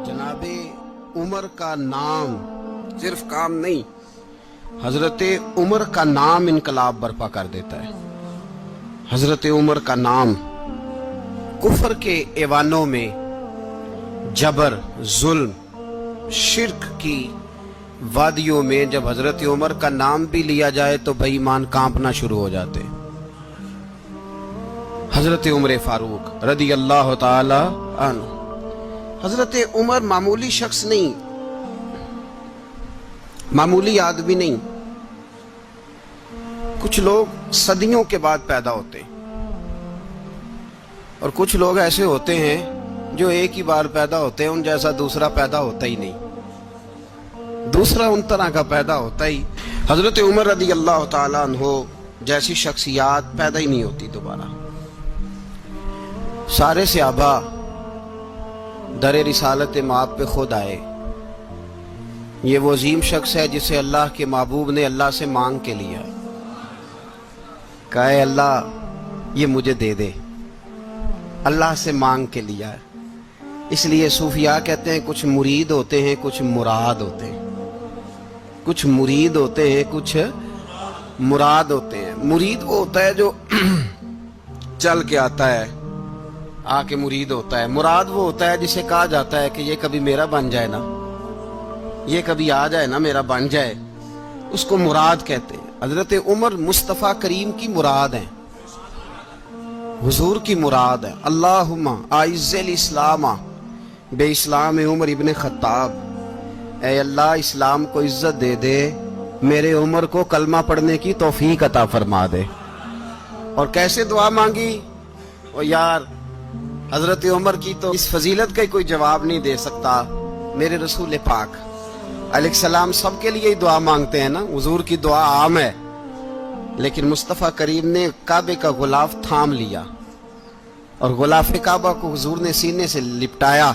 जनाब उमर का नाम सिर्फ काम नहीं, हजरत उमर का नाम इनकलाब बर्पा कर देता है। हजरत उमर का नाम कुफर के ऐवानों में, जबर, जुल्म, शिर्क की वादियों में जब हजरत उमर का नाम भी लिया जाए तो बेईमान कांपना शुरू हो जाते। हजरत उमर फारूक रदी अल्लाह ताला अन्हु। हजरत उमर मामूली शख्स नहीं, मामूली आदमी नहीं। कुछ लोग सदियों के बाद पैदा होते हैं और कुछ लोग ऐसे होते हैं जो एक ही बार पैदा होते हैं, उन जैसा दूसरा पैदा होता ही नहीं, दूसरा उन तरह का पैदा होता ही। हजरत उमर रदी अल्लाह ताला अन्हु जैसी शख्सियात पैदा ही नहीं होती दोबारा। सारे सहाबा दर रिसालत माप पे खुद आए। ये वो अजीम शख्स है जिसे अल्लाह के महबूब ने अल्लाह से मांग के लिया, कहा अल्लाह ये मुझे दे दे, अल्लाह से मांग के लिया है। इसलिए सूफिया कहते हैं कुछ मुरीद होते हैं, कुछ मुराद होते हैं। कुछ मुरीद होते हैं, कुछ मुराद होते हैं। मुरीद वो होता है जो चल के आता है, आके मुरीद होता है। मुराद वो होता है जिसे कहा जाता है कि ये कभी मेरा बन जाए ना, ये कभी आ जाए ना, मेरा बन जाए, उसको मुराद कहते हैं। हजरत उमर मुस्तफ़ा करीम की मुराद है, हुजूर की मुराद है। अल्लाहुम्मा आइज़्ज़िल इस्लामा बे इस्लाम उमर इब्न खत्ताब। ऐ अल्लाह इस्लाम को इज्जत दे दे, मेरे उमर को कलमा पढ़ने की तौफीक अता फरमा दे। और कैसे दुआ मांगी? और यार हजरत उमर की तो इस फजीलत का कोई जवाब नहीं दे सकता। मेरे रसूल पाक अलैहिस्सलाम सबके लिए ही दुआ मांगते हैं ना, हुजूर की दुआ आम है, लेकिन मुस्तफ़ा करीम ने काबे का गुलाफ थाम लिया और गुलाफ काबा को हुजूर ने सीने से लिपटाया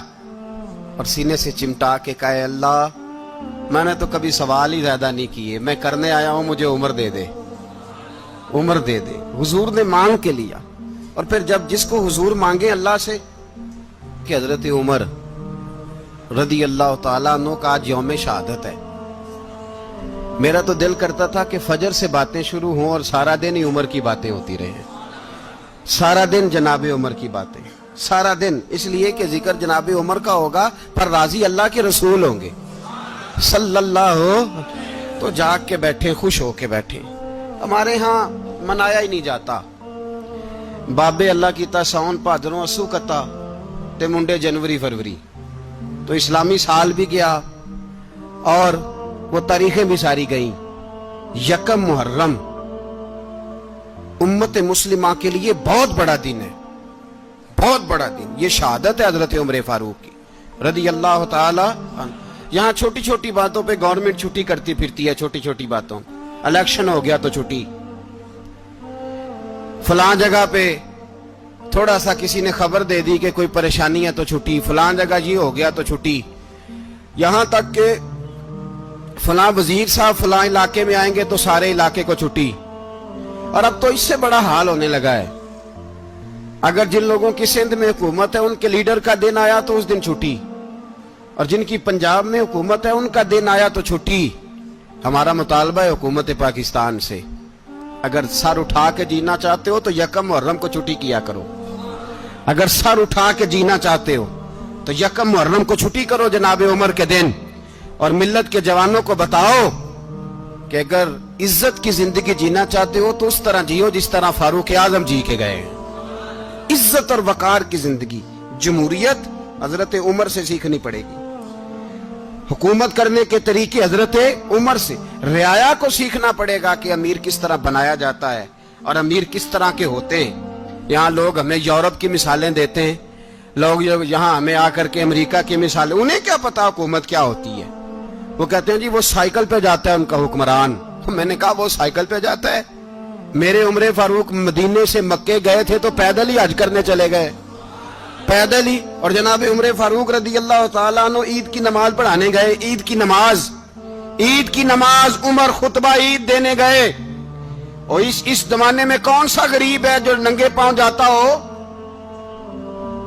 और सीने से चिमटा के कहा अल्लाह मैंने तो कभी सवाल ही ज्यादा नहीं किए, मैं करने आया हूं, मुझे उम्र दे दे, उम्र दे दे। हुजूर ने मांग के लिया। और फिर जब जिसको हुजूर मांगे अल्लाह से कि हजरत उमर रदी अल्लाह ताला अन्हु का आज यौम शहादत है, मेरा तो दिल करता था कि फजर से बातें शुरू हों और सारा दिन ही उमर की बातें होती रहे, सारा दिन जनाब उमर की बातें, सारा दिन। इसलिए कि जिक्र जनाब उमर का होगा पर राजी अल्लाह के रसूल होंगे सल्लल्लाहु। तो जाग के बैठे, खुश होके बैठे। हमारे यहाँ मनाया ही नहीं जाता। बाबे अल्लाह कीता साउन भादरों असू कता ते मुंडे जनवरी फरवरी। तो इस्लामी साल भी गया और वो तारीखें भी सारी गई। यकम मुहर्रम उम्मत मुस्लिमा के लिए बहुत बड़ा दिन है, बहुत बड़ा दिन। ये शहादत है हजरत उमर फारूक की रदी अल्लाह ताला। यहाँ छोटी छोटी बातों पे गवर्नमेंट छुट्टी करती फिरती है, छोटी छोटी बातों। इलेक्शन हो गया तो छुट्टी, फलां जगह पे थोड़ा सा किसी ने खबर दे दी कि कोई परेशानी है तो छुट्टी, फलां जगह ये हो गया तो छुट्टी। यहां तक के फलां वजीर साहब फलां इलाके में आएंगे तो सारे इलाके को छुट्टी। और अब तो इससे बड़ा हाल होने लगा है, अगर जिन लोगों की सिंध में हुकूमत है उनके लीडर का दिन आया तो उस दिन छुट्टी, और जिनकी पंजाब में हुकूमत है उनका दिन आया तो छुट्टी। हमारा मुतालबा है हुकूमत पाकिस्तान से, अगर सर उठा के जीना चाहते हो तो यकम मुहर्रम को छुट्टी किया करो। अगर सर उठा के जीना चाहते हो तो यकम मुहर्रम को छुट्टी करो जनाब उमर के दिन। और मिल्लत के जवानों को बताओ कि अगर इज्जत की जिंदगी जीना चाहते हो तो उस तरह जियो जिस तरह फारूक आजम जी के गए। इज्जत और वकार की जिंदगी, जमहूरियत हजरत उमर से सीखनी पड़ेगी। हुकूमत करने के तरीके हजरत उमर से, रियाया को सीखना पड़ेगा कि अमीर किस तरह बनाया जाता है और अमीर किस तरह के होते हैं। यहाँ लोग हमें यूरोप की मिसालें देते हैं, लोग यहाँ हमें आकर के अमेरिका की मिसालें, उन्हें क्या पता हुकूमत क्या होती है। वो कहते हैं जी वो साइकिल पे जाता है उनका हुक्मरान। मैंने कहा वो साइकिल पे जाता है? मेरे उमर फारूक मदीने से मक्के गए थे तो पैदल ही हज करने चले गए, पैदल ही। और जनाब उमर फारूक रदी अल्लाह ताला अन्हु ईद की नमाज पढ़ाने गए। ईद की नमाज उमर खुतबा ईद देने गए। और इस जमाने में कौन सा गरीब है जो नंगे पांव जाता हो?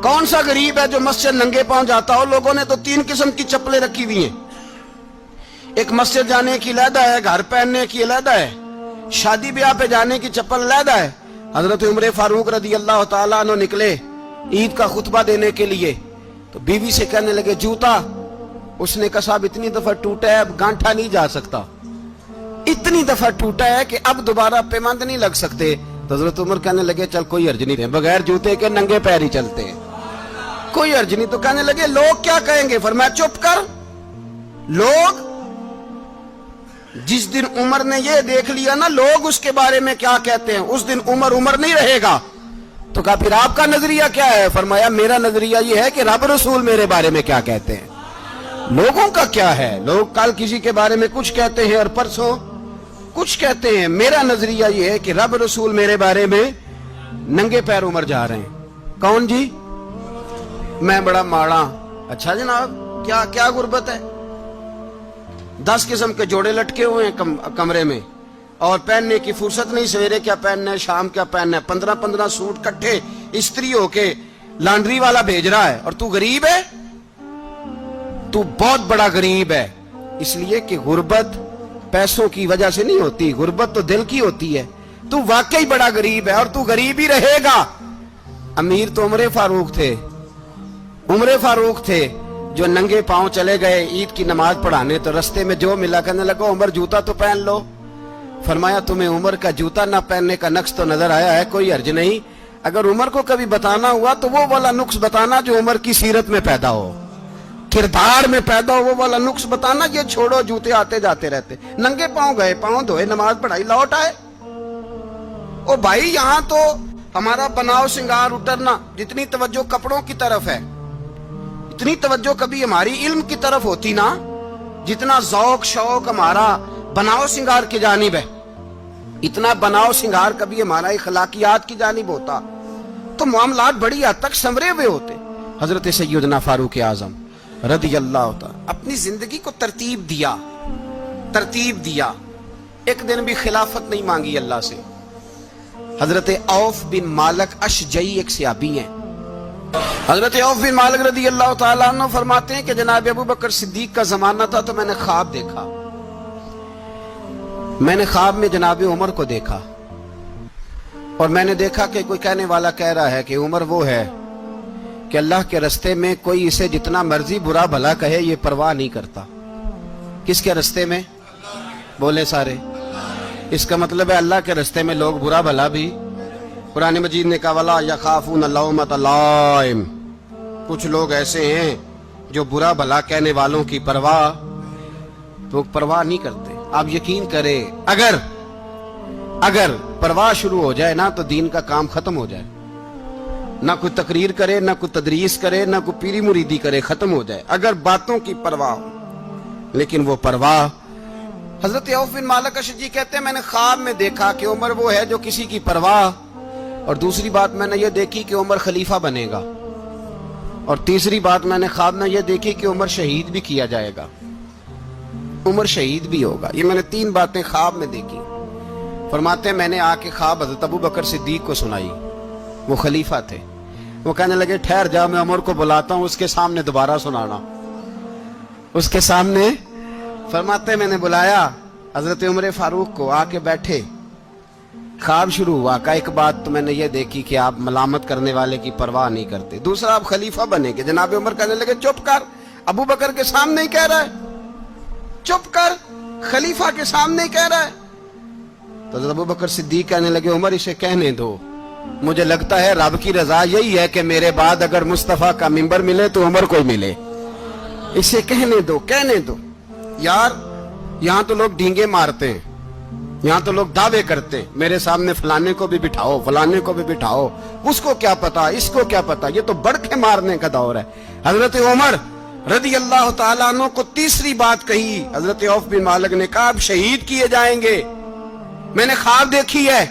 कौन सा गरीब है जो मस्जिद नंगे पांव जाता हो? लोगों ने तो 3 किस्म की चप्पलें रखी हुई हैं। एक मस्जिद जाने की अलहदा है, घर पहनने की अलहदा है, शादी ब्याह पे जाने की चप्पल अलहदा है। हजरत उमर फारूक रदी अल्लाह ताला अन्हु निकले ईद का खुतबा देने के लिए, तो बीवी से कहने लगे जूता। उसने कहा साहब इतनी दफा टूटा है अब गांठा नहीं जा सकता, इतनी दफा टूटा है कि अब दोबारा पेमंद नहीं लग सकते। तो हजरत उमर कहने लगे चल कोई अर्ज नहीं है, बगैर जूते के नंगे पैर ही चलते हैं, कोई अर्ज नहीं। तो कहने लगे लोग क्या कहेंगे? फरमाया चुप कर। लोग, जिस दिन उमर ने ये देख लिया ना लोग उसके बारे में क्या कहते हैं, उस दिन उमर उमर नहीं रहेगा। तो कहा फिर आपका नजरिया क्या है? फरमाया मेरा नजरिया ये है कि रब रसूल मेरे बारे में क्या कहते हैं। लोगों का क्या है? लोग कल किसी के बारे में कुछ कहते हैं और परसों कुछ कहते हैं। मेरा नजरिया ये है कि रब रसूल मेरे बारे में नंगे पैर उमर जा रहे हैं। कौन जी? मैं बड़ा माड़ा। अच्छा जनाब, क्या क्या गुर्बत है? 10 किस्म के जोड़े लटके हुए हैं कमरे में और पहनने की फुर्सत नहीं। सवेरे क्या पहनना है, शाम क्या पहनना है, 15-15 सूट कट्ठे इस्त्री होके लॉन्ड्री वाला भेज रहा है, और तू गरीब है। तू बहुत बड़ा गरीब है, इसलिए कि गुर्बत पैसों की वजह से नहीं होती, गुर्बत तो दिल की होती है। तू वाकई बड़ा गरीब है और तू गरीब ही रहेगा। अमीर तो उमर फारूक थे, उमर फारूक थे जो नंगे पांव चले गए ईद की नमाज पढ़ाने। तो रस्ते में जो मिला कहने लगा उमर जूता तो पहन लो। फरमाया तुम्हें उमर का जूता ना पहनने का नक्श तो नजर आया है, कोई अर्ज नहीं। अगर उमर को कभी बताना हुआ तो वो वाला नुक्स बताना जो उमर की सीरत में पैदा हो, किरदार में पैदा हो, वो वाला नुक्स बताना। ये छोड़ो जूते आते जाते रहते। नंगे पांव गए, पांव धोए, नमाज पढ़ाई, लौट आए। ओ भाई यहां तो हमारा बनाव श्रृंगार उतरना, जितनी तवज्जो कपड़ों की तरफ है इतनी तवज्जो कभी हमारी इल्म की तरफ होती ना, जितना ज़ौक शौक हमारा बनाव श्रृंगार की जानिब है, इतना बनाव श्रृंगार कभी हमारा इखलाकियात की जानिब होता तो मामलात बड़ी हद तक संवरे हुए होते। हजरत सैयदना फारूक आजम रदी अल्लाह तआला अपनी जिंदगी को तरतीब दिया। एक दिन भी खिलाफत नहीं मांगी अल्लाह से। हजरत औफ बिन मालिक अशजई एक सहाबी हैं। हजरत औफ बिन मालिक रदी अल्लाह तआला अन्हु फरमाते हैं कि जनाब अबू बकर सिद्दीक का जमाना था तो मैंने ख्वाब देखा। मैंने ख्वाब में जनाब उमर को देखा और मैंने देखा कि कोई कहने वाला कह रहा है कि उमर वो है कि अल्लाह के रास्ते में कोई इसे जितना मर्जी बुरा भला कहे ये परवाह नहीं करता। किसके रास्ते में? बोले सारे। इसका मतलब है अल्लाह के रास्ते में लोग बुरा भला भी। कुरान मजीद ने कहा वला यखाफून लौमत लाइम, कुछ लोग ऐसे हैं जो बुरा भला कहने वालों की परवाह नहीं करते। आप यकीन करें अगर परवाह शुरू हो जाए ना तो दीन का काम खत्म हो जाए। ना कोई तकरीर करे, ना कोई तदरीस करे, ना कोई पीरी मुरीदी करे, खत्म हो जाए अगर बातों की परवाह हो। लेकिन वो परवाह, हजरत औफ बिन मालिक अशजी कहते हैं मैंने ख्वाब में देखा कि उमर वो है जो किसी की परवाह, और दूसरी बात मैंने ये देखी कि उमर खलीफा बनेगा, और तीसरी बात मैंने ख्वाब में ये देखी कि उमर शहीद भी किया जाएगा, उमर शहीद भी होगा। ये मैंने 3 बातें ख्वाब में देखी। फरमाते हैं मैंने आके ख्वाब हजरत अबू बकर सिद्दीक को सुनाई, वो खलीफा थे। वो कहने लगे ठहर जा, मैं उमर को बुलाता हूं, उसके सामने दोबारा सुनाना, उसके सामने। फरमाते मैंने बुलाया हजरत उमर फारूक को, आके बैठे, ख्वाब शुरू हुआ। का एक बात तो मैंने ये देखी कि आप मलामत करने वाले की परवाह नहीं करते, दूसरा आप खलीफा बनेंगे। जनाब उमर कहने लगे चुप कर, अबू बकर के सामने ही कह रहा है, चुप कर, खलीफा के सामने ही कह रहा है। तो अबू बकर सिद्दीक कहने लगे उमर इसे कहने दो, मुझे लगता है रब की रजा यही है कि मेरे बाद अगर मुस्तफा का मिंबर मिले तो उमर को मिले, इसे कहने दो। यार यहां तो लोग डींगे मारते हैं, यहां तो लोग दावे करते हैं, मेरे सामने फलाने को भी बिठाओ, फलाने को भी बिठाओ, उसको क्या पता, इसको क्या पता, ये तो बढ़के मारने का दौर है। हजरत उमर रदी अल्लाह तआला अन्हु को तीसरी बात कही। हजरत औफ बिन मालिक ने कहा आप शहीद किए जाएंगे, मैंने ख्वाब देखी है।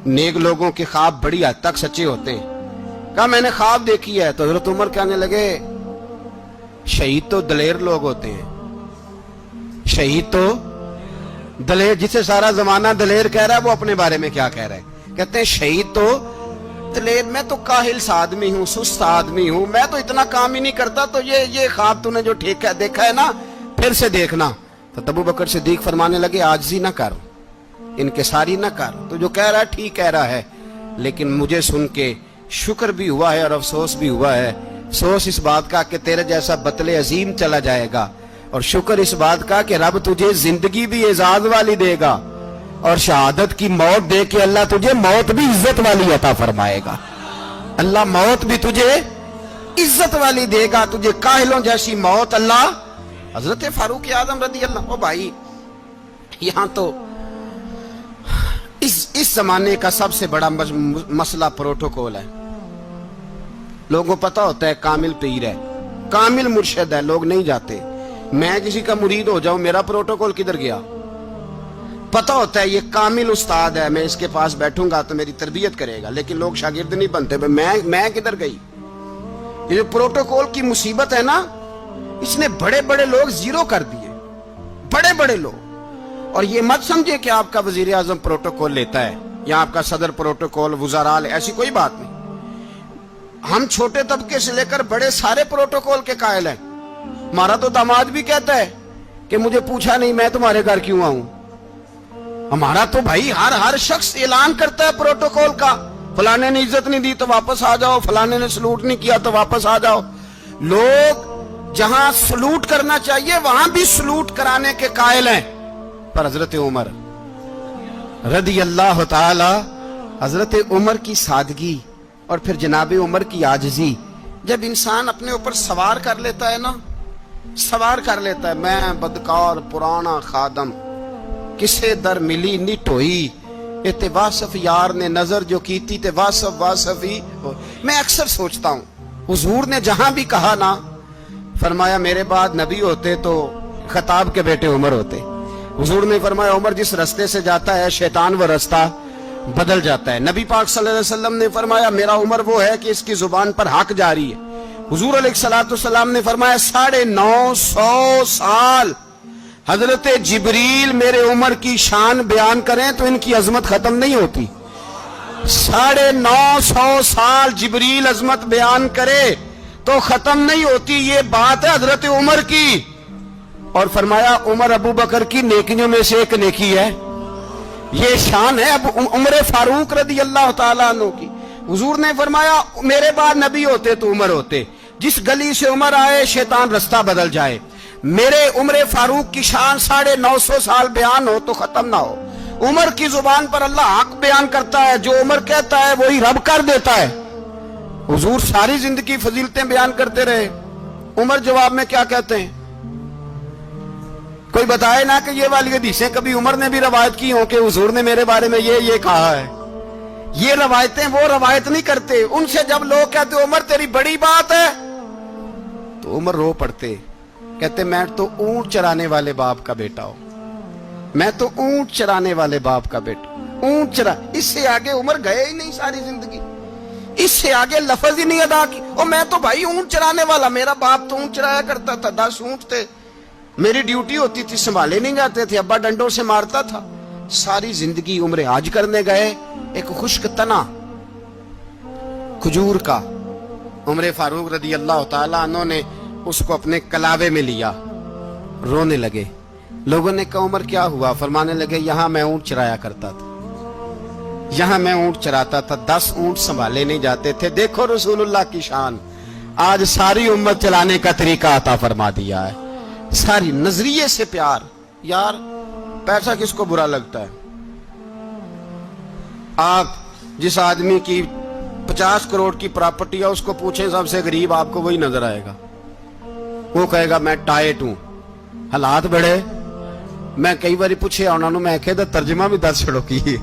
नेक लोगों के ख्वाब बड़ी हद तक सच्चे होते हैं। कहा मैंने ख्वाब देखी है। तो हजरत उमर कहने लगे शहीद तो दलेर लोग होते हैं, शहीद तो दलेर, जिसे सारा जमाना दलेर कह रहा है वो अपने बारे में क्या कह रहा है? कहते हैं शहीद तो تلید میں تو کاہل سا آدمی ہوں، سست آدمی ہوں، میں تو اتنا کام ہی نہیں کرتا، تو یہ خواب تو نے جو دیکھا ہے نا پھر سے دیکھنا۔ تو ابو بکر صدیق فرمانے لگے عاجزی نہ کر، انکساری نہ کر، تو جو کہہ رہا ہے ٹھیک کہہ رہا ہے، لیکن مجھے سن کے شکر بھی ہوا ہے اور افسوس بھی ہوا ہے۔ افسوس اس بات کا کہ تیرے جیسا بطل عظیم چلا جائے گا، اور شکر اس بات کا کہ رب تجھے زندگی بھی اعزاز والی دے گا، اور شہادت کی موت دے کے اللہ تجھے موت بھی عزت والی عطا فرمائے گا۔ اللہ موت بھی تجھے عزت والی دے گا، تجھے کاہلوں جیسی موت اللہ۔ حضرت فاروق اعظم رضی اللہ عنہ، بھائی یہاں تو اس زمانے کا سب سے بڑا مسئلہ پروٹوکول ہے۔ لوگوں کو پتا ہوتا ہے کامل پیر ہے، کامل مرشد ہے، لوگ نہیں جاتے۔ میں کسی کا مرید ہو جاؤں، میرا پروٹوکول کدھر گیا؟ پتا ہوتا ہے یہ کامل استاد ہے، میں اس کے پاس بیٹھوں گا تو میری تربیت کرے گا، لیکن لوگ شاگرد نہیں بنتے۔ میں کدھر گئی؟ یہ جو پروٹوکول کی مصیبت ہے نا، اس نے بڑے بڑے لوگ زیرو کر دیے، بڑے بڑے لوگ۔ اور یہ مت سمجھے کہ آپ کا وزیر اعظم پروٹوکول لیتا ہے یا آپ کا صدر پروٹوکول، وزراء، ایسی کوئی بات نہیں۔ ہم چھوٹے طبقے سے لے کر بڑے سارے پروٹوکول کے قائل ہیں۔ ہمارا تو داماد بھی کہتا ہے کہ مجھے پوچھا نہیں، میں تمہارے گھر کیوں آؤں۔ ہمارا تو بھائی ہر شخص اعلان کرتا ہے پروٹوکول کا، فلانے نے عزت نہیں دی تو واپس آ جاؤ، فلانے نے سلوٹ نہیں کیا تو واپس آ جاؤ۔ لوگ جہاں سلوٹ کرنا چاہیے وہاں بھی سلوٹ کرانے کے قائل ہیں۔ پر حضرت عمر رضی اللہ تعالی، حضرت عمر کی سادگی اور پھر جناب عمر کی عاجزی، جب انسان اپنے اوپر سوار کر لیتا ہے نا، سوار کر لیتا ہے، میں بدکار پرانا خادم، کسے در ملی نٹ ہوئی، تے واصف یار نے نظر جو کیتی تے واصف ہی۔ میں اکثر سوچتا ہوں حضور نے جہاں بھی کہا نا، فرمایا میرے بعد نبی ہوتے تو خطاب کے بیٹے عمر ہوتے۔ حضور نے فرمایا عمر جس رستے سے جاتا ہے شیطان وہ رستہ بدل جاتا ہے۔ نبی پاک صلی اللہ علیہ وسلم نے فرمایا میرا عمر وہ ہے کہ اس کی زبان پر حق جاری ہے۔ حضور علیہ السلام نے فرمایا 950 سال حضرت جبریل میرے عمر کی شان بیان کریں تو ان کی عظمت ختم نہیں ہوتی۔ 950 سال جبریل عظمت بیان کرے تو ختم نہیں ہوتی۔ یہ بات ہے حضرت عمر کی، اور فرمایا عمر ابو بکر کی نیکیوں میں سے ایک نیکی ہے، یہ شان ہے اب عمر فاروق رضی اللہ تعالیٰ عنہ کی۔ حضور نے فرمایا میرے بعد نبی ہوتے تو عمر ہوتے، جس گلی سے عمر آئے شیطان رستہ بدل جائے۔ میرے عمر فاروق کی شان 950 سال بیان ہو تو ختم نہ ہو۔ عمر کی زبان پر اللہ حق بیان کرتا ہے، جو عمر کہتا ہے وہی رب کر دیتا ہے۔ حضور ساری زندگی فضیلتیں بیان کرتے رہے، عمر جواب میں کیا کہتے ہیں؟ کوئی بتائے نا کہ یہ والی حدیثیں کبھی عمر نے بھی روایت کی ہوں کہ حضور نے میرے بارے میں یہ کہا ہے۔ یہ روایتیں وہ روایت نہیں کرتے، ان سے جب لوگ کہتے عمر تیری بڑی بات ہے تو عمر رو پڑتے، کہتے میں تو اونٹ چرانے والے باپ کا بیٹا ہوں، میں تو اونٹ چرانے والے باپ کا بیٹا، اونٹ چرا۔ اس سے آگے عمر گئے ہی نہیں ساری زندگی، اس سے آگے لفظ ہی نہیں ادا کی۔ اور میں تو بھائی اونٹ چرانے والا، میرا باپ تو اونٹ چرایا کرتا تھا، 10 اونٹ تھے، میری ڈیوٹی ہوتی تھی، سنبھالے نہیں جاتے تھے، ابا ڈنڈوں سے مارتا تھا۔ ساری زندگی عمر حج کرنے گئے، ایک خشک تنا کھجور کا عمر فاروق رضی اللہ تعالیٰ عنہ نے اس کو اپنے کلاوے میں لیا، رونے لگے۔ لوگوں نے کہا عمر کیا ہوا؟ فرمانے لگے یہاں میں اونٹ چرایا کرتا تھا، یہاں میں اونٹ چراتا تھا، 10 اونٹ سنبھالے نہیں جاتے تھے۔ دیکھو رسول اللہ کی شان، آج ساری امت چلانے کا طریقہ عطا فرما دیا ہے، ساری نظریے سے پیار۔ یار پیسہ کس کو برا لگتا ہے؟ آپ جس آدمی کی 50 کروڑ کی پراپرٹی ہے اس کو پوچھیں سب سے غریب، آپ کو وہی نظر آئے گا۔ وہ کہے گا میں ٹائٹ ہوں، حالات بڑے۔ میں کئی باری پوچھے انہوں نے، میں کہتا ترجمہ بھی 10 چھڑوں کی،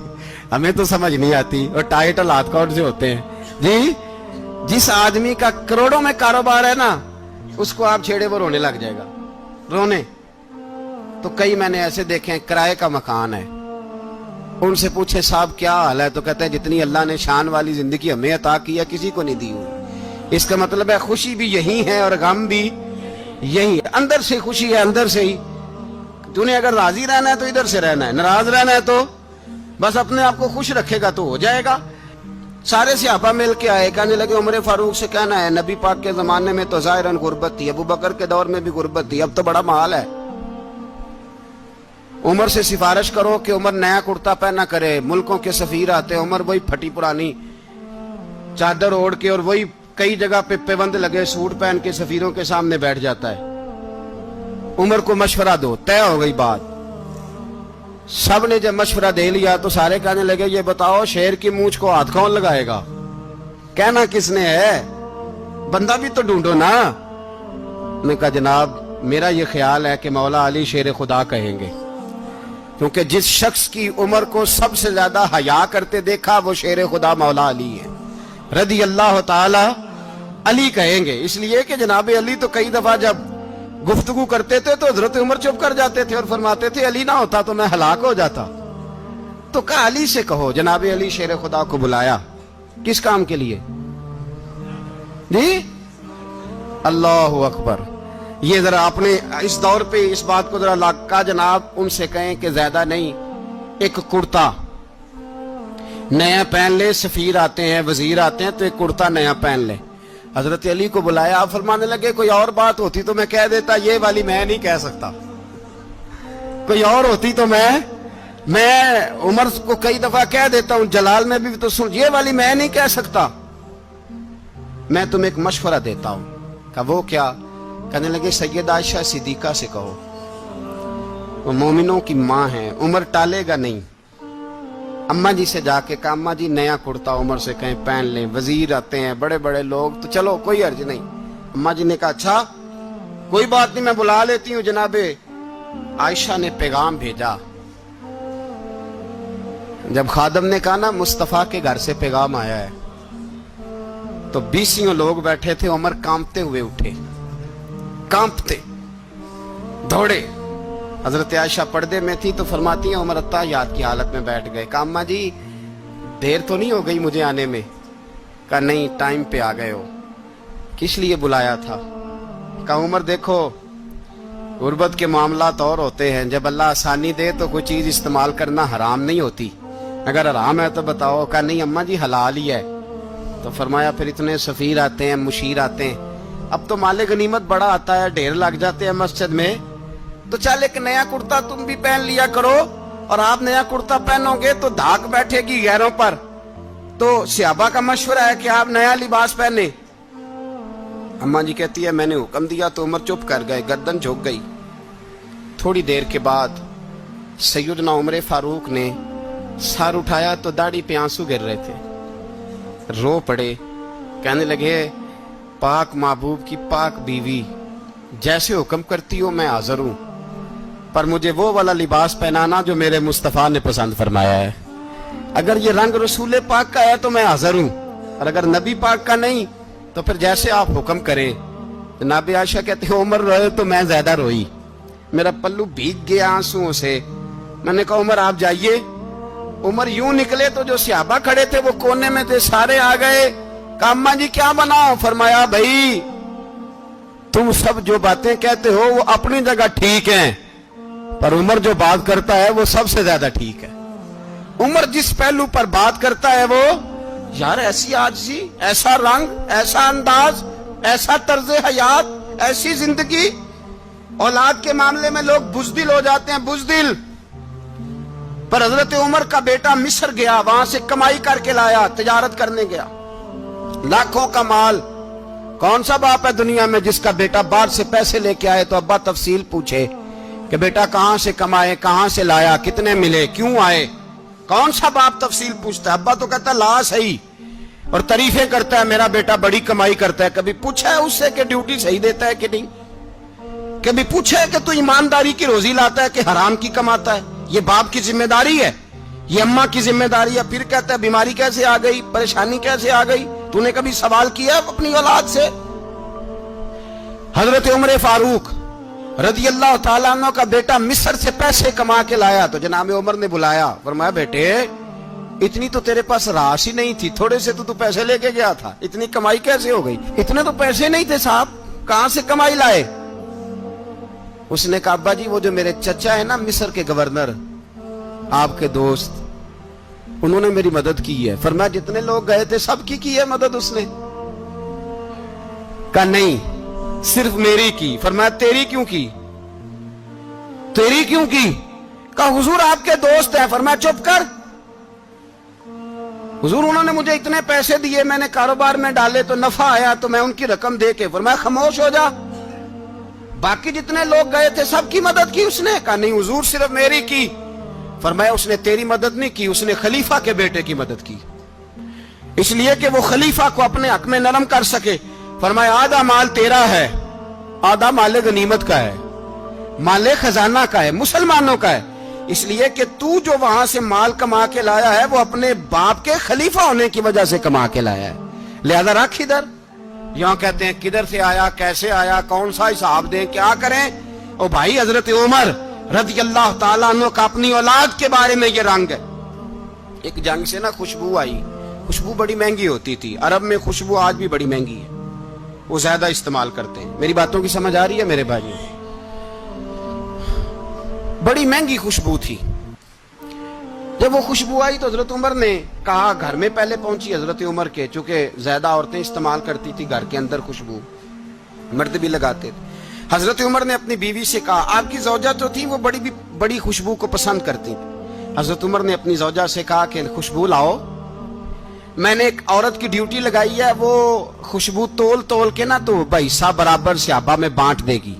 ہمیں تو سمجھ نہیں آتی، اور ٹائٹ حالات کون سے ہوتے ہیں جی؟ جس آدمی کا کروڑوں میں کاروبار ہے نا، اس کو آپ چھیڑے وہ رونے لگ جائے گا، رونے۔ تو کئی میں نے ایسے دیکھے ہیں کرائے کا مکان ہے، ان سے پوچھے صاحب کیا حال ہے، تو کہتے ہیں جتنی اللہ نے شان والی زندگی ہمیں عطا کی ہے کسی کو نہیں دی ہوئی۔ اس کا مطلب ہے خوشی بھی یہی ہے اور غم بھی یہی ہے، اندر سے خوشی ہے، اندر سے ہی۔ تو نے اگر راضی رہنا ہے تو ادھر سے رہنا ہے، ناراض رہنا ہے تو بس اپنے آپ کو خوش رکھے گا تو ہو جائے گا۔ सारे सहाबा मिल के आए, कहने लगे उमर फारूक से कहना है नबी पाक के जमाने में तो ज़ाहिरन गुर्बत थी, अबू बकर के दौर में भी गुर्बत थी, अब तो बड़ा माल है। उमर से सिफारिश करो कि उमर नया कुर्ता पहना करे। मुल्कों के सफीर आते हैं, उमर वही फटी पुरानी चादर ओढ़ के और वही कई जगह पे पेबंद लगे सूट पहन के सफीरों के सामने बैठ जाता है। उमर को मशवरा दो, तय हो गई बात। सब ने जब मशवरा दे लिया तो सारे कहने लगे ये बताओ शेर की मूंछ को हाथ कौन लगाएगा, कहना किसने है, बंदा भी तो ढूंढो ना। मैं कहा जनाब मेरा ये ख्याल है कि मौला अली शेर खुदा कहेंगे, क्योंकि जिस शख्स की उमर को सबसे ज्यादा हया करते देखा वो शेर खुदा मौला अली है रदी अल्लाह ताला। अली कहेंगे इसलिए कि जनाब अली तो कई दफा जब गुफ्तगू करते थे तो हजरत उमर चुप कर जाते थे और फरमाते थे अली ना होता तो मैं हलाक हो जाता। तो कहा अली से कहो। जनाब अली शेर खुदा को बुलाया, किस काम के लिए जी? अल्लाह अकबर। ये जरा आपने इस दौर पे इस बात को जरा लाका जनाब उनसे कहें कि ज्यादा नहीं, एक कुर्ता नया पहन ले, सफीर आते हैं वजीर आते हैं तो एक कुर्ता नया पहन ले। हजरत अली को बुलाया, आप फरमाने लगे कोई और बात होती तो मैं कह देता, ये वाली मैं नहीं कह सकता। कोई और होती तो मैं उमर को कई दफा कह देता हूं, जलाल में भी तो सुन, ये वाली मैं नहीं कह सकता। मैं तुम्हें एक मशवरा देता हूं। कहा वो क्या? कहने लगे सैयद आयशा सिद्दीका से कहो, वो मोमिनों की मां है, उमर टालेगा नहीं। अम्मा जी से जाके कहा अम्मा जी नया कुर्ता उमर से कहीं पहन लें, वजीर आते हैं बड़े बड़े लोग तो चलो कोई अर्ज नहीं। अम्मा जी ने कहा अच्छा कोई बात नहीं मैं बुला लेती हूँ। जनाबे आयशा ने पैगाम भेजा। जब खादम ने कहा ना मुस्तफा के घर से पैगाम आया है, तो 20 लोग बैठे थे। उमर कांपते हुए उठे, कांपते दौड़े। हजरत आयशा पर्दे में थी तो फरमाती है उमर अत्ताहियात की हालत में बैठ गए। कहा अम्मा जी देर तो नहीं हो गई मुझे आने में? कहा नहीं टाइम पे आ गए हो। किस लिए बुलाया था? कहा उमर देखो गुर्बत के मामलात और होते हैं, जब अल्लाह आसानी दे तो कोई चीज इस्तेमाल करना हराम नहीं होती, अगर हराम है तो बताओ। कहा नहीं अम्मा जी हलाल ही है। तो फरमाया फिर इतने सफीर आते हैं मुशीर आते हैं, अब तो माले गनीमत बड़ा आता है, ढेर लग जाते हैं मस्जिद में, तो चल एक नया कुर्ता तुम भी पहन लिया करो, और आप नया कुर्ता पहनोगे तो धाक बैठेगी गैरों पर। तो सहाबा का मशवरा है कि आप नया लिबास पहने। अम्मा जी कहती है मैंने हुक्म दिया तो उमर चुप कर गए, गर्दन झुक गई। थोड़ी देर के बाद सैयदना उमर फारूक ने सर उठाया तो दाढ़ी पे आंसू गिर रहे थे, रो पड़े। कहने लगे पाक महबूब की पाक बीवी जैसे हुक्म करती हो मैं हाजिर हूं, पर मुझे वो वाला लिबास पहनाना जो मेरे मुस्तफा ने पसंद फरमाया है। अगर ये रंग रसूल पाक का है तो मैं हाजिर हूं, और अगर नबी पाक का नहीं तो फिर जैसे आप हुक्म करें। जनाब आयशा कहते हैं उमर रोए तो मैं ज्यादा रोई, मेरा पल्लू भीग गया आंसुओं से। मैंने कहा उमर आप जाइए। उमर यूं निकले तो जो सहाबा खड़े थे वो कोने में थे, सारे आ गए। कहा अम्मा जी क्या बनाओ? फरमाया भाई तुम सब जो बातें कहते हो वो अपनी जगह ठीक हैं, पर उमर जो बात करता है वो सबसे ज्यादा ठीक है। उमर जिस पहलू पर बात करता है वो यार ऐसी आजिज़ी, ऐसा रंग, ऐसा अंदाज, ऐसा तर्ज हयात, ऐसी जिंदगी। औलाद के मामले में लोग बुज़दिल हो जाते हैं, बुज़दिल। पर हजरत उमर का बेटा मिस्र गया, वहां से कमाई करके लाया, तिजारत करने गया, लाखों का माल। कौन सा बाप है दुनिया में जिसका बेटा बाहर से पैसे लेके आए तो अब्बा तफसील पूछे कि बेटा कहां से कमाए, कहां से लाया, कितने मिले, क्यों आए? कौन सा बाप तफसील पूछता है? अब्बा तो कहता ला सही और तारीफें करता है मेरा बेटा बड़ी कमाई करता है। कभी पूछा है उससे कि ड्यूटी सही देता है कि नहीं? कभी पूछा है कि तू ईमानदारी की रोजी लाता है कि हराम की कमाता है? ये बाप की जिम्मेदारी है, ये अम्मा की जिम्मेदारी है। फिर कहता है बीमारी कैसे आ गई, परेशानी कैसे आ गई? तूने कभी सवाल किया अपनी औलाद से? हजरत उमर फारूक रदी अल्लाह ताला अन्हु का बेटा मिस्र से पैसे कमा के लाया तो जनाब उमर ने बुलाया, फरमाया बेटे इतनी तो तेरे पास राश ही नहीं थी, थोड़े से तो तू पैसे लेके गया था, इतनी कमाई कैसे हो गई? इतने तो पैसे नहीं थे साहब, कहां से कमाई लाए? उसने कहा अब्बा जी वो जो मेरे चचा है ना मिस्र के गवर्नर, आपके दोस्त, उन्होंने मेरी मदद की है। फरमाया जितने लोग गए थे सबकी की है मदद उसने? कहा नहीं, सिर्फ मेरी की। फरमाया तेरी क्यों की? तेरी क्यों की? कहा हुजूर आपके दोस्त हैं। फरमाया चुप कर। हुजूर उन्होंने मुझे इतने पैसे दिए, मैंने कारोबार में डाले तो नफा आया तो मैं उनकी रकम दे के। फरमाया खामोश हो जा, बाकी जितने लोग गए थे सबकी मदद की उसने? कहा नहीं हुजूर सिर्फ मेरी की। फरमाया उसने तेरी मदद नहीं की, उसने खलीफा के बेटे की मदद की, इसलिए कि वो खलीफा को अपने हक में नरम कर सके। फरमाया आधा माल तेरा है, आधा माले गनीमत का है, माले खजाना का है, मुसलमानों का है, इसलिए कि तू जो वहां से माल कमा के लाया है वो अपने बाप के खलीफा होने की वजह से कमा के लाया है, लिहाजा रख इधर। यहां कहते हैं किधर से आया, कैसे आया, कौन सा हिसाब दें, क्या करें? ओ भाई हजरत उमर रज़ी अल्लाह ताला अन्हु का अपनी औलाद के बारे में ये रंग है। एक जंग से ना खुशबू आई, खुशबू बड़ी महंगी होती थी, अरब में खुशबू आज भी बड़ी महंगी है, वो ज्यादा इस्तेमाल करते हैं। मेरी बातों की समझ आ रही है मेरे भाई? बड़ी महंगी खुशबू थी। जब वो खुशबू आई तो हजरत उमर ने कहा, घर में पहले पहुंची हजरत उमर के, चूंकि ज्यादा औरतें इस्तेमाल करती थी घर के अंदर खुशबू, मर्द भी लगाते थे। हजरत उमर ने अपनी बीवी से कहा, आपकी जौजा जो थी वो बड़ी खुशबू को पसंद करती थी। हजरत उमर ने अपनी जौजा से कहा कि खुशबू लाओ, मैंने एक औरत की ड्यूटी लगाई है, वो खुशबू तोल तोल के ना तो हिस्सा बराबर सहाबा में बांट देगी।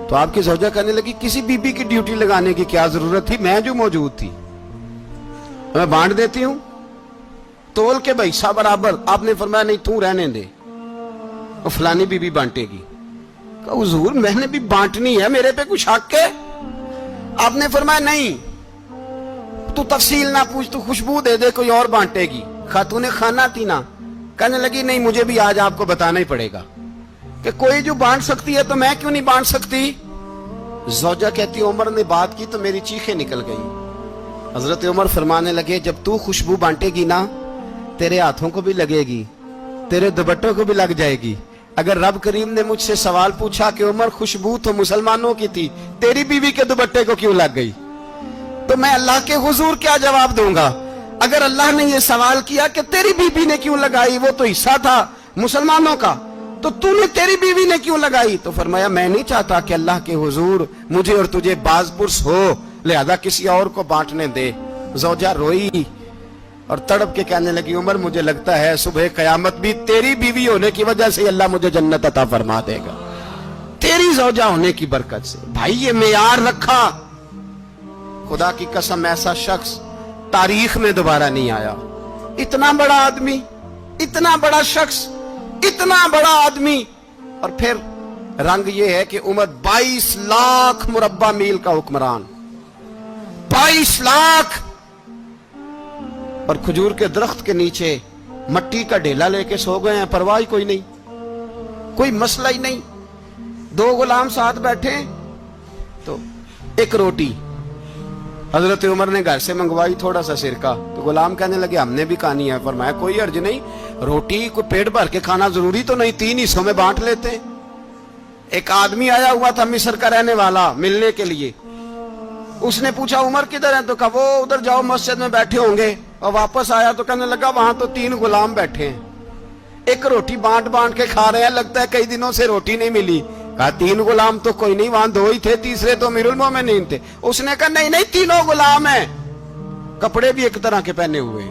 तो आपकी जौजा कहने लगी, किसी बीबी की ड्यूटी लगाने की क्या जरूरत थी, मैं जो मौजूद थी मैं बांट देती हूं तोल के हिस्सा बराबर। आपने फरमाया नहीं तू रहने दे, वो फलानी बीबी बांटेगी। हुजूर मैंने भी बांटनी है, मेरे पे कुछ हक है? आपने फरमाया नहीं, तू तफसील ना पूछ, तू खुशबू दे दे, कोई और बांटेगी। खातूने खाना थी ना, कहने लगी नहीं मुझे भी आज आपको बताना ही पड़ेगा कि कोई जो बांट सकती है तो मैं क्यों नहीं बांट सकती? जौजा कहती उमर ने बात की तो मेरी चीखें निकल गई। हजरत उमर फरमाने लगे, जब तू खुशबू बांटेगी ना तेरे हाथों को भी लगेगी, तेरे दुपट्टों को भी लग जाएगी। अगर रब करीम ने मुझसे सवाल पूछा कि उमर खुशबू तो मुसलमानों की थी, तेरी बीवी के दुपट्टे को क्यों लग गई, तो मैं अल्लाह के हुजूर क्या जवाब दूंगा? अगर अल्लाह ने यह सवाल किया कि तेरी बीवी ने क्यों लगाई, वो तो हिस्सा था मुसलमानों का, तो तूने तेरी बीवी ने क्यों लगाई? तो फरमाया मैं नहीं चाहता कि अल्लाह के हुजूर मुझे और तुझे बाजपुरस हो, लिहाजा किसी और को बांटने दे। जौजा रोई और तड़प के कहने लगी, उमर मुझे लगता है सुबह कयामत भी तेरी बीवी होने की वजह से अल्लाह मुझे जन्नत अता फरमा देगा, तेरी जौजा होने की बरकत से। भाई ये मेयार रखा, खुदा की कसम ऐसा शख्स तारीख में दोबारा नहीं आया। इतना बड़ा आदमी, इतना बड़ा शख्स, इतना बड़ा आदमी, और फिर रंग ये है कि उमर 22 लाख मुरब्बा मील का हुक्मरान, 22 लाख, और खजूर के दरख्त के नीचे मट्टी का ढेला लेके सो गए हैं, परवाह कोई नहीं, कोई मसला ही नहीं। 2 गुलाम साथ बैठे तो एक रोटी हजरत उमर ने घर से मंगवाई, थोड़ा सा सिरका, तो गुलाम कहने लगे हमने भी खानी है। फरमाया कोई अर्ज नहीं, रोटी को पेट भर के खाना जरूरी तो नहीं, 3 हिस्सों में बांट लेते हैं। एक आदमी आया हुआ था मिस्र का रहने वाला, मिलने के लिए, उसने पूछा उमर किधर है, तो कहा वो उधर जाओ मस्जिद में बैठे होंगे, और वापस आया तो कहने लगा वहां तो 3 गुलाम बैठे हैं, एक रोटी बांट बांट के खा रहे हैं, लगता है कई दिनों से रोटी नहीं मिली। कहा 3 गुलाम तो कोई नहीं, वहां 2 ही थे, तीसरे तो अमीरुल मोमिनीन थे। उसने कहा नहीं नहीं 3 गुलाम हैं, कपड़े भी एक तरह के पहने हुए,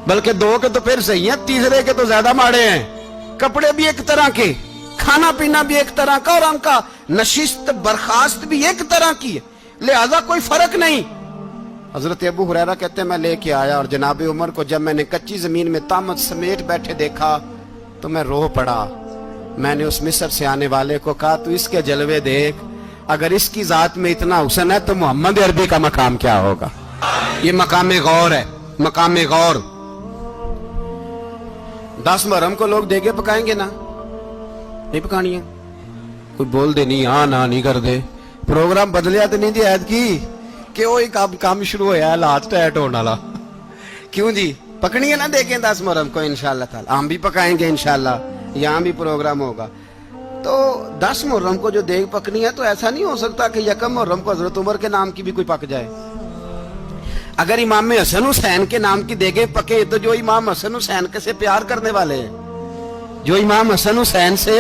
बल्कि 2 के तो फिर सही है, तीसरे के तो ज्यादा माड़े हैं, कपड़े भी एक तरह के, खाना पीना भी एक तरह का, और उनका नशिस्त बर्खास्त भी एक तरह की है, लिहाजा कोई फर्क नहीं। हजरत अबू हुरैरा कहते हैं मैं लेके आया, और जनाब उमर को जब मैंने कच्ची जमीन में तामत समेट बैठे देखा तो मैं रो पड़ा। मैंने उस मिस्र से आने वाले को कहा तू इसके जलवे देख, अगर इसकी जात में इतना हुस्न है तो मोहम्मद अरबी का मकाम क्या होगा। ये मकाम गौर है, मकाम गौर। 10 मुहर्रम को लोग देगे पकाएंगे ना, नहीं पकानी है, कोई बोल दे नहीं, हाँ ना नहीं कर दे, प्रोग्राम बदलिया तो नहीं दी ऐद की कि वो काम शुरू होया, हालात टाइट होने वाला, क्यों जी पकनी है ना, देखें 10 मुहर्रम को इंशाल्लाह ताला, हम भी पकाएंगे इंशाल्लाह, यहाँ भी प्रोग्राम होगा। तो 10 मुहर्रम को जो देग पकनी है, तो ऐसा नहीं हो सकता कि 1 मुहर्रम को हजरत उमर के नाम की भी कोई पक जाए। اگر امام حسن حسین کے نام کی دیگیں پکے تو جو امام حسن حسین کے سے پیار کرنے والے ہیں، جو امام حسن حسین سے،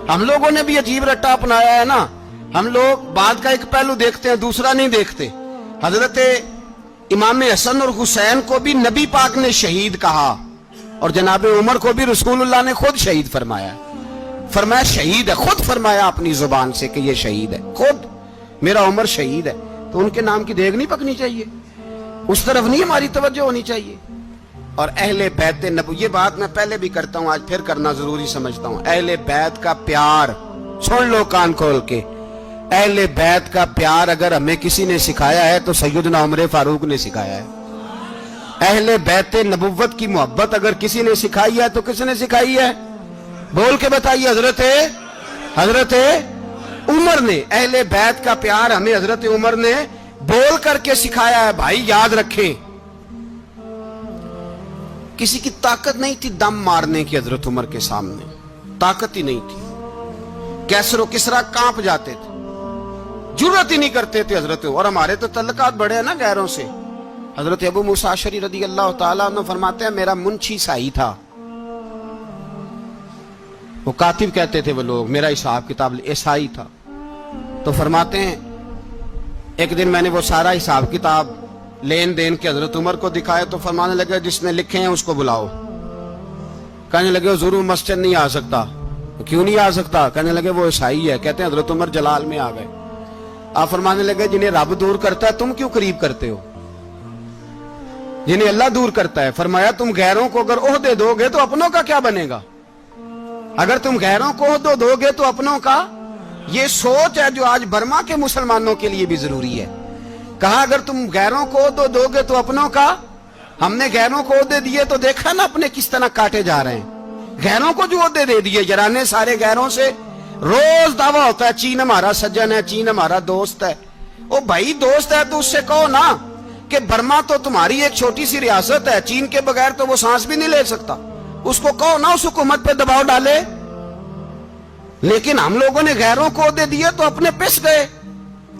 ہم لوگوں نے بھی عجیب رٹا اپنایا ہے نا، ہم لوگ بات کا ایک پہلو دیکھتے ہیں دوسرا نہیں دیکھتے۔ حضرت امام حسن اور حسین کو بھی نبی پاک نے شہید کہا، اور جناب عمر کو بھی رسول اللہ نے خود شہید فرمایا، فرمایا شہید ہے، خود فرمایا اپنی زبان سے کہ یہ شہید ہے، خود میرا عمر شہید ہے۔ تو ان کے نام کی دیگ نہیں پکنی چاہیے، اس طرف نہیں ہماری توجہ ہونی چاہیے۔ اور اہل بیت نبوی، یہ بات میں پہلے بھی کرتا ہوں، آج پھر کرنا ضروری سمجھتا ہوں، اہل بیت کا پیار، سن لو کان کھول کے، اہل بیت کا پیار اگر ہمیں کسی نے سکھایا ہے تو سیدنا عمر فاروق نے سکھایا ہے۔ اہل بیت نبوت کی محبت اگر کسی نے سکھائی ہے تو کس نے سکھائی ہے؟ بول کے بتائیے، حضرت عمر نے۔ اہل بیت کا پیار ہمیں حضرت عمر نے بول کر کے سکھایا ہے۔ بھائی یاد رکھیں، کسی کی طاقت نہیں تھی دم مارنے کی حضرت عمر کے سامنے، طاقت ہی نہیں تھی، کیسر و کسرا کانپ جاتے تھے، جرأت ہی نہیں کرتے تھے حضرت۔ اور ہمارے تو تعلقات بڑے ہیں نا غیروں سے۔ حضرت ابو موسیٰ اشعری رضی اللہ تعالیٰ عنہ فرماتے ہیں میرا منشی سائی تھا، وہ کاتب کہتے تھے وہ لوگ، میرا حساب کتاب عیسائی تھا۔ تو فرماتے ہیں ایک دن میں نے وہ سارا حساب کتاب لین دین کے حضرت عمر کو دکھایا تو فرمانے لگے جس نے لکھے ہیں اس کو بلاؤ۔ کہنے لگے ضرور مسجد نہیں آ سکتا۔ کیوں نہیں آ سکتا؟ کہنے لگے وہ عیسائی ہے۔ کہتے ہیں حضرت عمر جلال میں آ گئے۔ آپ فرمانے لگے جنہیں رب دور کرتا ہے تم کیوں قریب کرتے ہو؟ جنہیں اللہ دور کرتا ہے۔ فرمایا تم غیروں کو اگر عہدے دو گے تو اپنوں کا کیا بنے گا؟ اگر تم غیروں کو عہدے دو گے تو اپنوں کا۔ یہ سوچ ہے جو آج برما کے مسلمانوں کے لیے بھی ضروری ہے۔ کہا اگر تم غیروں کو عہدے دو گے تو اپنوں کا۔ ہم نے غیروں کو عہدے دیے تو دیکھا نا اپنے کس طرح کاٹے جا رہے ہیں۔ غیروں کو جو عہدے دے دیے جرانے سارے غیروں سے، روز دعویٰ ہوتا ہے چین ہمارا سجن ہے، چین ہمارا دوست ہے۔ او بھائی دوست ہے تو اس سے کہو نا کہ برما تو تمہاری ایک چھوٹی سی ریاست ہے، چین کے بغیر تو وہ سانس بھی نہیں لے سکتا، اس کو کہو نا اس حکومت پہ دباؤ ڈالے۔ لیکن ہم لوگوں نے غیروں کو عہدے دیے تو اپنے پس گئے۔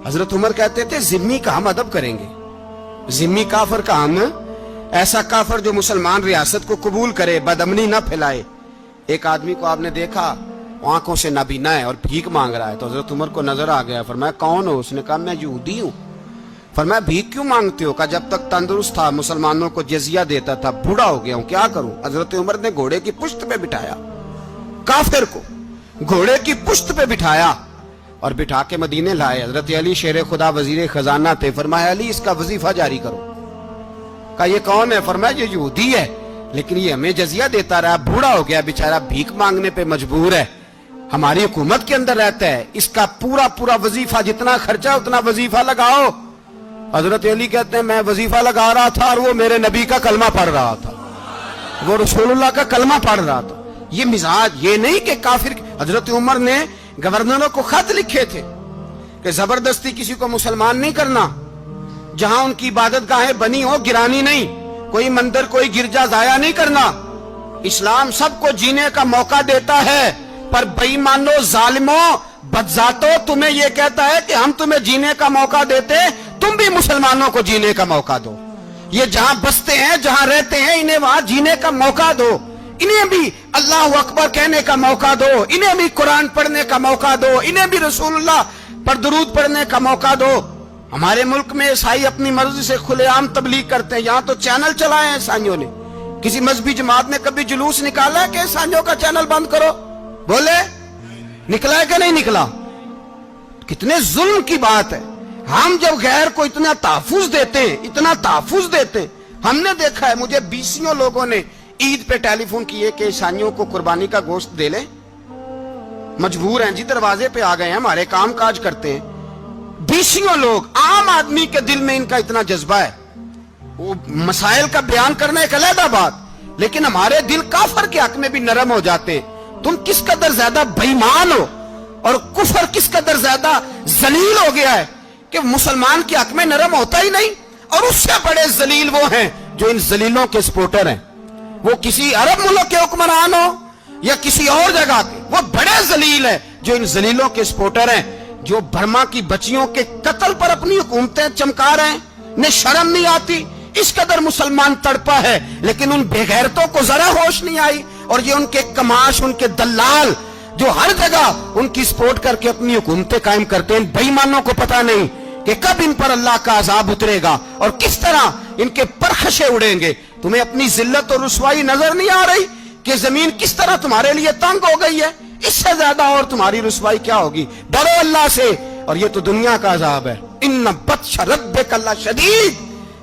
حضرت عمر کہتے تھے ذمی کا ہم ادب کریں گے، ذمی کافر کا ہم، ایسا کافر جو مسلمان ریاست کو قبول کرے، بدامنی نہ پھیلائے۔ ایک آدمی کو آپ نے دیکھا آنکھوں سے نابینا ہے اور بھیک مانگ رہا ہے، تو حضرت عمر کو نظر آ گیا، فرمایا کون ہو؟ اس نے کہا میں یہودی ہوں۔ فرمایا بھیک کیوں مانگتے ہو؟ کہا جب تک تندرست تھا مسلمانوں کو جزیہ دیتا تھا، بوڑھا ہو گیا ہوں کیا کروں؟ حضرت عمر نے گھوڑے کی پشت پہ بٹھایا کافر کو، گھوڑے کی پشت پہ بٹھایا اور بٹھا کے مدینے لائے۔ حضرت علی شیر خدا وزیر خزانہ تھے، فرمایا علی اس کا وظیفہ جاری کرو۔ کہا یہ کون ہے؟ فرمایا یہ یہودی ہے لیکن یہ ہمیں جزیہ دیتا رہا، بوڑھا ہو گیا بیچارہ، بھیک مانگنے پہ مجبور ہے، ہماری حکومت کے اندر رہتا ہے، اس کا پورا وظیفہ جتنا خرچہ اتنا وظیفہ لگاؤ۔ حضرت علی کہتے ہیں میں وظیفہ لگا رہا تھا اور وہ میرے نبی کا کلمہ پڑھ رہا تھا، وہ رسول اللہ کا کلمہ پڑھ رہا تھا۔ یہ مزاج، یہ نہیں کہ کافر۔ حضرت عمر نے گورنروں کو خط لکھے تھے کہ زبردستی کسی کو مسلمان نہیں کرنا، جہاں ان کی عبادت گاہیں بنی ہو گرانی نہیں، کوئی مندر کوئی گرجا ضائع نہیں کرنا۔ اسلام سب کو جینے کا موقع دیتا ہے، پر بے ایمانو ظالموں بدذاتو تمہیں یہ کہتا ہے کہ ہم تمہیں جینے کا موقع دیتے، تم بھی مسلمانوں کو جینے کا موقع دو۔ یہ جہاں بستے ہیں جہاں رہتے ہیں انہیں وہاں جینے کا موقع دو، انہیں بھی اللہ اکبر کہنے کا موقع دو، انہیں بھی قرآن پڑھنے کا موقع دو، انہیں بھی رسول اللہ پر درود پڑھنے کا موقع دو۔ ہمارے ملک میں عیسائی اپنی مرضی سے کھلے عام تبلیغ کرتے ہیں، یہاں تو چینل چلائے ہیں عیسائیوں نے۔ کسی مذہبی جماعت نے کبھی جلوس نکالا ہے کہ عیسائیوں کا چینل بند کرو؟ بولے نکلا ہے کہ نہیں نکلا؟ کتنے ظلم کی بات ہے۔ ہم جب غیر کو اتنا تحفظ دیتے ہیں، اتنا تحفظ دیتے ہیں، ہم نے دیکھا ہے مجھے بیسیوں لوگوں نے عید پہ ٹیلی فون کیے کہ عیسائیوں کو قربانی کا گوشت دے لیں، مجبور ہیں جی، دروازے پہ آ گئے ہیں، ہمارے کام کاج کرتے ہیں۔ بیسیوں لوگ، عام آدمی کے دل میں ان کا اتنا جذبہ ہے، وہ مسائل کا بیان کرنا ایک علیحدہ بات، لیکن ہمارے دل کافر کے حق میں بھی نرم ہو جاتے ہیں۔ تم کس قدر زیادہ بے ایمان ہو اور کفر کس قدر زیادہ ذلیل ہو گیا ہے کہ مسلمان کے حق میں نرم ہوتا ہی نہیں، اور اس سے بڑے ذلیل وہ ہیں جو ان ذلیلوں کے سپورٹر ہیں، وہ کسی عرب ملک کے حکمران ہو یا کسی اور جگہ کے، وہ بڑے ذلیل ہیں جو ان ذلیلوں کے سپورٹر ہیں، جو برما کی بچیوں کے قتل پر اپنی حکومتیں چمکا رہے ہیں، ने शर्म नहीं आती, इस कदर मुसलमान तड़पा है, लेकिन उन बेगैरतों को जरा होश नहीं आई। और ये उनके कमाश, उनके दलाल जो हर जगह उनकी सपोर्ट करके अपनी हुकूमतें कायम करते हैं, बेईमानों को पता नहीं कि कब इन पर अल्लाह का अजाब उतरेगा और किस तरह इनके परखशे उड़ेंगे। तुम्हें अपनी जिल्लत और रुसवाई नजर नहीं आ रही कि जमीन किस तरह तुम्हारे लिए तंग हो गई है? इससे ज्यादा और तुम्हारी रुसवाई क्या होगी? डरो अल्लाह से, और ये तो दुनिया का अजाब है। इन्ना बत्श रब्बिका लशदीद,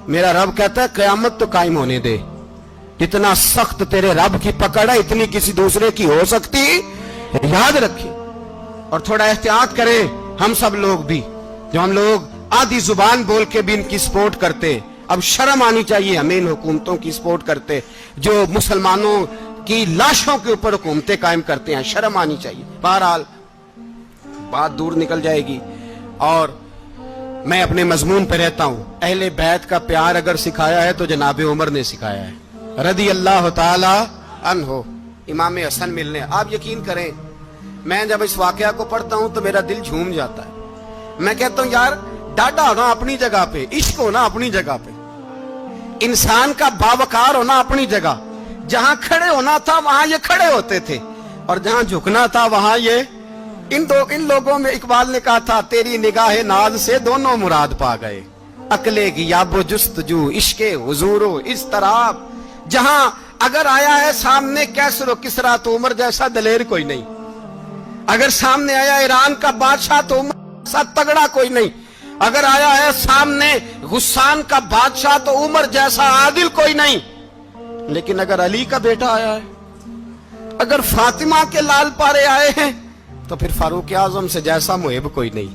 मेरा रब कहता है कयामत तो कायम होने दे। इतना सख्त तेरे रब की पकड़ है, इतनी किसी दूसरे की हो सकती? याद रखिए और थोड़ा एहतियात करें हम सब लोग भी, जो हम लोग आधी जुबान बोल के भी इनकी सपोर्ट करते। अब शर्म आनी चाहिए हमें इन हुकूमतों की सपोर्ट करते जो मुसलमानों की लाशों के ऊपर हुकूमतें कायम करते हैं। शर्म आनी चाहिए। बहरहाल बात दूर निकल जाएगी और मैं अपने मजमून पे रहता हूं। अहले बैत का प्यार अगर सिखाया है तो जनाब उमर ने सिखाया है, रदी अल्लाह ताला अन्हो। इमाम हसन मिलने, आप यकीन करें मैं जब इस वाकया को पढ़ता हूं तो मेरा दिल झूम जाता है। मैं कहता हूं यार, डाटा होना अपनी जगह पे, इश्क होना अपनी जगह पे, इंसान का बावकार होना अपनी जगह। जहां खड़े होना था वहां ये खड़े होते थे, और जहां झुकना था वहां ये इन लोगों में इकबाल ने कहा था, तेरी निगाह नाज से दोनों मुराद पा गए। अकले गियाबो जुस्तजू इश्के हुजूरो इस तरह, जहां अगर आया है सामने कैसरो किसरा तो उमर जैसा दलेर कोई नहीं। अगर सामने आया ईरान का बादशाह तो उमर जैसा तगड़ा कोई नहीं। अगर आया है सामने गुस्सान का बादशाह तो उमर जैसा आदिल कोई नहीं। लेकिन अगर अली का बेटा आया है, अगर फातिमा के लाल पारे आए हैं, तो फिर फारूक आजम से जैसा मुहिब कोई नहीं,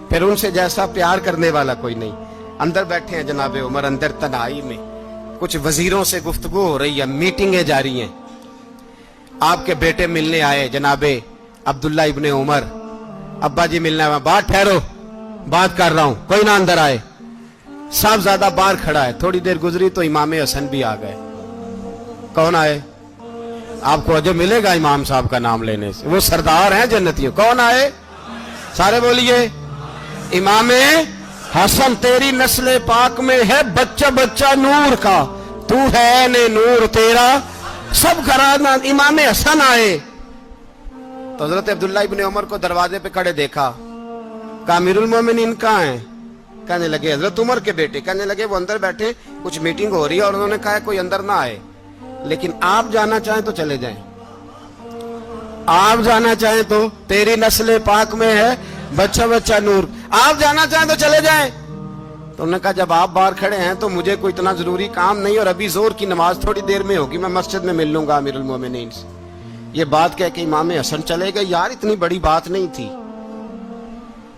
फिर उनसे जैसा प्यार करने वाला कोई नहीं। अंदर बैठे हैं जनाब उमर, अंदर तन्हाई में कुछ वजीरों से गुफ्तगू हो रही है, मीटिंगें जारी हैं। आपके बेटे मिलने आए जनाबे अब्दुल्ला इब्ने उमर, अब्बा जी मिलने आए। बात ठहरो, बात कर रहा हूं, कोई ना अंदर आए। साहबजादा बाहर खड़ा है। थोड़ी देर गुजरी तो इमाम हसन भी आ गए। कौन आए? आपको अजब मिलेगा इमाम साहब का नाम लेने से, वो सरदार हैं जन्नतियों। कौन आए? सारे बोलिए, इमाम हसन, तेरी नस्ल पाक में है बच्चा बच्चा नूर का, तू है ने नूर तेरा सब घराना। इमाम हसन आए तो हजरत अब्दुल्ला इब्ने उमर को दरवाजे पे खड़े देखा। कहा अमीरुल मोमिनीन कहाँ हैं? कहने लगे हजरत उमर के बेटे। कहने लगे वो अंदर बैठे, कुछ मीटिंग हो रही है और उन्होंने कहा कोई अंदर ना आए, लेकिन आप जाना चाहें तो चले जाएं। आप जाना चाहें तो, तेरी नस्ल पाक में है बच्चा बच्चा नूर, आप जाना चाहें तो चले जाएं। तो उन्होंने कहा जब आप बाहर खड़े हैं तो मुझे कोई इतना जरूरी काम नहीं, और अभी जोर की नमाज थोड़ी देर में होगी, मैं मस्जिद में मिल लूंगा अमीरुल मोमिनीन से। ये बात कह के इमाम हसन चले गए। यार इतनी बड़ी बात नहीं थी,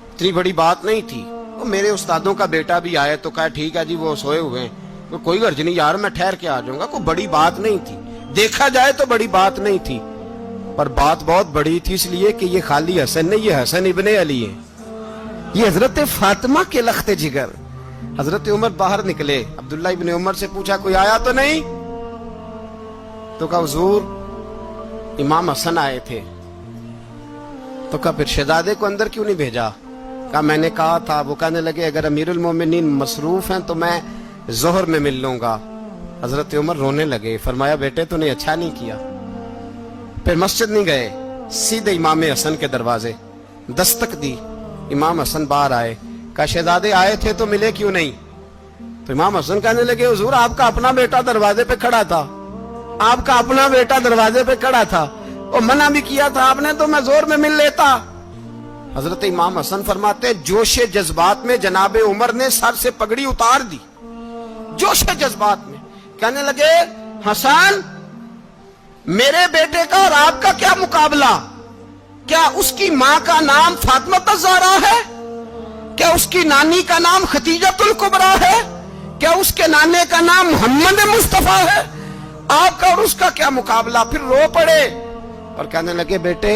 इतनी बड़ी बात नहीं थी। वो मेरे उस्तादों का बेटा भी आया तो कहा ठीक है जी वो सोए हुए हैं, तो कोई गर्ज नहीं यार, मैं ठहर के आ जाऊंगा। कोई बड़ी बात नहीं थी, देखा जाए तो बड़ी बात नहीं थी, पर बात बहुत बड़ी थी इसलिए कि ये खाली हसन नहीं, ये हसन इब्ने अली है, ये हजरत फातिमा के लख्ते जिगर। हजरत उमर बाहर निकले, अब्दुल्ला इब्ने उमर से पूछा कोई आया तो नहीं? तो कहा हुजूर इमाम हसन आए थे। तो कहा फिर शहजादे को अंदर क्यों नहीं भेजा? कहा मैंने कहा था। वो कहने लगे अगर अमीरुल मोमिनीन मसरूफ हैं तो मैं जोहर में मिल लूंगा। हजरत उमर रोने लगे। फरमाया बेटे तूने अच्छा नहीं किया। फिर मस्जिद नहीं गए, सीधे इमाम हसन के दरवाजे दस्तक दी। इमाम हसन बाहर आए। कहा शहजादे आए थे तो मिले क्यों नहीं? तो इमाम हसन कहने लगे हुजूर आपका अपना बेटा दरवाजे पे खड़ा था, आपका अपना बेटा दरवाजे पे खड़ा था, और मना भी किया था आपने, तो मैं जोर में मिल लेता। हजरत इमाम हसन फरमाते जोशे जज्बात में जनाबे उमर ने सर से पगड़ी उतार दी, जोशे जज्बात में। कहने लगे हसन मेरे बेटे का और आपका क्या मुकाबला? क्या उसकी मां का नाम फातिमा ज़हरा है? क्या उसकी नानी का नाम खतीजतुल कुबरा है? क्या उसके नाने का नाम मोहम्मद मुस्तफा है? आपका और उसका क्या मुकाबला? फिर रो पड़े और कहने लगे बेटे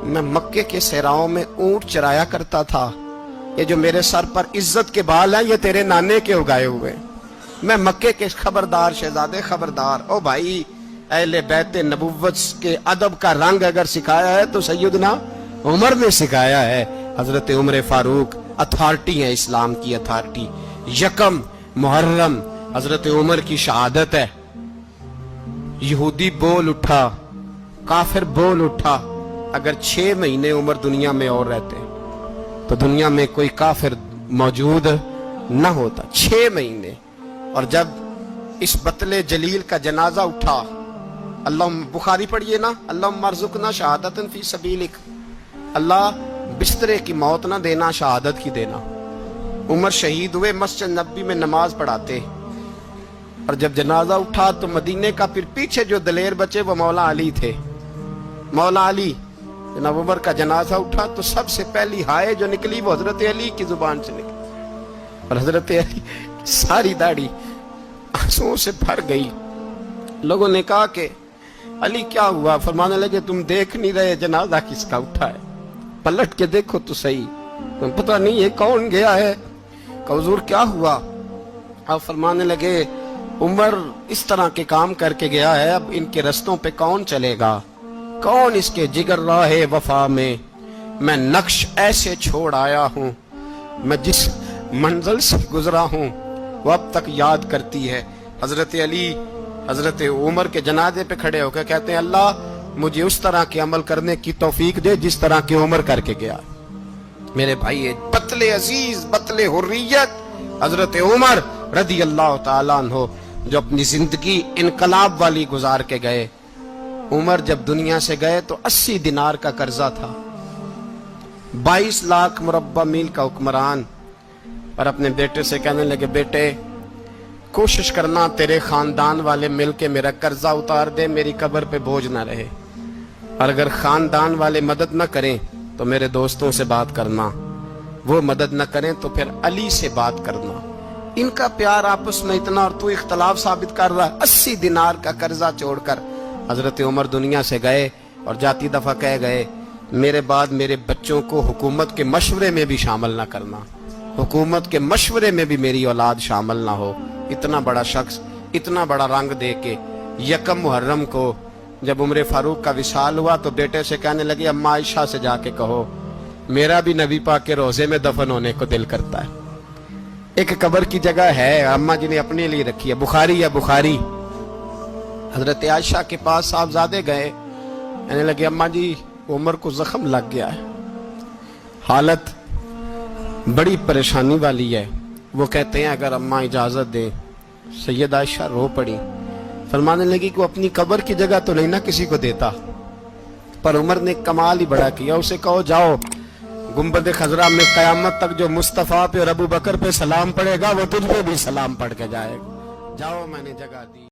मैं मक्के के सहराओं में ऊंट चराया करता था, ये जो मेरे सर पर इज्जत के बाल हैं ये तेरे नाने के उगाए हुए। मैं मक्के के खबरदार शहजादे खबरदार। ओ भाई अहले बैत नबुव्वत के अदब का रंग अगर सिखाया है तो सैयदना उमर ने सिखाया है। हजरत उमर फारूक अथॉरिटी है, इस्लाम की अथॉरिटी। यकम मुहर्रम हजरत उमर की शहादत है। यहूदी बोल उठा, काफिर बोल उठा, अगर 6 महीने उमर दुनिया में और रहते तो दुनिया में कोई काफिर मौजूद न होता। 6 महीने। और जब इस बतले जलील का जनाजा उठा, अल्लाह, बुखारी पढ़िए ना, अल्लाह मरजुकना शहादतन फी सबीलिक, अल्लाह बिस्तरे की मौत ना देना, शहादत की देना। उमर शहीद हुए, मस्जिद नबी में नमाज पढ़ाते, और जब जनाजा उठा तो मदीने का फिर पीछे जो दलेर बचे वो मौला अली थे। मौला अली, जनाब उमर का जनाजा उठा तो सबसे पहली हाय जो निकली वो हजरत अली की जुबान से निकली, और हजरत अली सारी दाढ़ी आंसुओं से भर गई। लोगों ने कहा कि अली क्या हुआ? फरमाने लगे, तुम देख नहीं रहे जनाजा किसका उठा है? पलट के देखो तो सही, तुम पता नहीं ये कौन गया है? हुजूर क्या हुआ? अब फरमाने लगे, उमर इस तरह के काम करके गया है, अब इनके रस्तों पे कौन चलेगा? कौन इसके जिगर राहे वफा में? मैं नक्श ऐसे छोड़ आया हूँ, मैं जिस मंजिल से गुजरा हूँ वो अब तक याद करती है। हजरत अली हजरत उमर के जनाजे पे खड़े होकर कहते हैं, अल्लाह मुझे उस तरह के अमल करने की तौफीक दे जिस तरह की उमर करके गया। मेरे भाई, बतले अजीज, बतले हुर्रियत हजरत उमर रदी अल्लाह ताला अन्हो, जो अपनी जिंदगी इनकलाब वाली गुजार के गए। उमर जब दुनिया से गए तो 80 दिनार का कर्जा था। 22 लाख मुरब्बा मील का हुक्मरान। और अपने बेटे से कहने लगे, बेटे कोशिश करना तेरे खानदान वाले मिलके मेरा कर्जा उतार दे, मेरी कब्र पे बोझ ना रहे। और अगर खानदान वाले मदद न करें तो मेरे दोस्तों से बात करना, वो मदद न करें तो फिर अली से बात करना। इनका प्यार आपस में इतना, और तू इख्तलाफ साबित कर रहा है। 80 दिनार का कर्जा छोड़कर हजरत उमर दुनिया से गए, और जाती दफा कह गए, मेरे बाद मेरे बच्चों को हुकूमत के मशवरे में भी शामिल ना करना, हुकूमत के मशवरे में भी मेरी औलाद शामिल ना हो। इतना बड़ा शख्स इतना बड़ा रंग दे के यकम मुहर्रम को जब उम्र फारूक का विसाल हुआ तो बेटे से कहने लगे, अम्मा आयशा से जाके कहो मेरा भी नबी पाक के रोजे में दफन होने को दिल करता है। एक कब्र की जगह है अम्मा जी ने अपने लिए रखी है, बुखारी या बुखारी। हजरत आयशा के पास साहबजादे गए, कहने लगे, अम्मा जी उमर को जख्म लग गया है, हालत बड़ी परेशानी वाली है। वो कहते हैं, अगर अम्मा इजाजत दे। सैयद आयशा रो पड़ी, फरमाने लगी कि वो अपनी कब्र की जगह तो नहीं ना किसी को देता, पर उमर ने कमाल ही बड़ा किया। उसे कहो जाओ गुंबद खजरा में कयामत तक जो मुस्तफा पे और अबू बकर पे सलाम पड़ेगा वो तुझ पे भी सलाम पढ़ के जाएगा। जाओ, मैंने जगह दी।